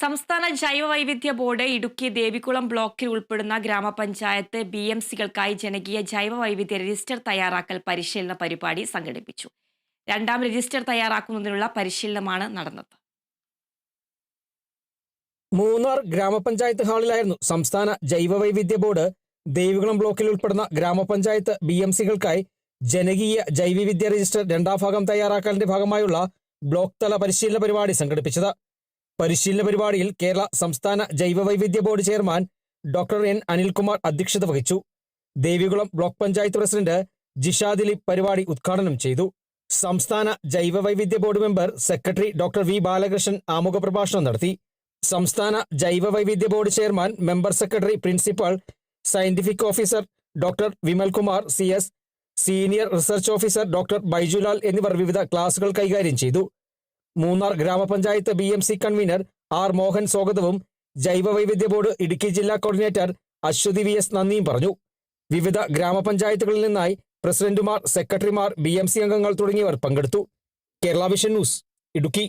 സംസ്ഥാന ജൈവവൈവിധ്യ ബോർഡ് ഇടുക്കി ദേവികുളം ബ്ലോക്കിൽ ഉൾപ്പെടുന്ന ഗ്രാമപഞ്ചായത്ത് BMC-കൾക്കായി ജനകീയ ജൈവവൈവിധ്യ രജിസ്റ്റർ തയ്യാറാക്കൽ പരിശീലന പരിപാടി സംഘടിപ്പിച്ചു. രണ്ടാം രജിസ്റ്റർ തയ്യാറാക്കുന്നതിനുള്ള പരിശീലനമാണ് നടന്നത്. മൂന്നാർ ഗ്രാമപഞ്ചായത്ത് ഹാളിലായിരുന്നു സംസ്ഥാന ജൈവവൈവിധ്യ ബോർഡ് ദേവികുളം ബ്ലോക്കിൽ ഉൾപ്പെടുന്ന ഗ്രാമപഞ്ചായത്ത് BMC-കൾക്കായി ജനകീയ ജൈവവൈവിധ്യ രജിസ്റ്റർ രണ്ടാം ഭാഗം തയ്യാറാക്കലിന്റെ ഭാഗമായുള്ള ബ്ലോക്ക് തല പരിശീലന പരിപാടി സംഘടിപ്പിച്ചത്. പരിശീലന പരിപാടിയിൽ കേരള സംസ്ഥാന ജൈവവൈവിധ്യ board chairman doctor N. Anilkumar അധ്യക്ഷത വഹിച്ചു. ദേവികുളം ബ്ലോക്ക് പഞ്ചായത്ത് പ്രസിഡന്റ് ജിഷ ദിലീപ് പരിപാടി ഉദ്ഘാടനം ചെയ്തു. സംസ്ഥാന ജൈവവൈവിധ്യ board member secretary doctor V. Balakrishnan ആമുഖ പ്രഭാഷണം നടത്തി. സംസ്ഥാന ജൈവവൈവിധ്യ board chairman, member secretary, principal, scientific officer doctor Vimalkumar CS, senior research officer doctor Baijulal എന്നിവർ വിവിധ ക്ലാസുകൾ കൈകാര്യം ചെയ്തു. മൂന്നാർ ഗ്രാമപഞ്ചായത്ത് BMC കൺവീനർ R. മോഹൻ സ്വാഗതവും ജൈവവൈവിധ്യ ബോർഡ് ഇടുക്കി ജില്ലാ കോർഡിനേറ്റർ അശ്വതി VS നന്ദിയും പറഞ്ഞു. വിവിധ ഗ്രാമപഞ്ചായത്തുകളിൽ നിന്നായി പ്രസിഡന്റുമാർ, സെക്രട്ടറിമാർ, BMC അംഗങ്ങൾ തുടങ്ങിയവർ പങ്കെടുത്തു. Kerala vision news, Idukki.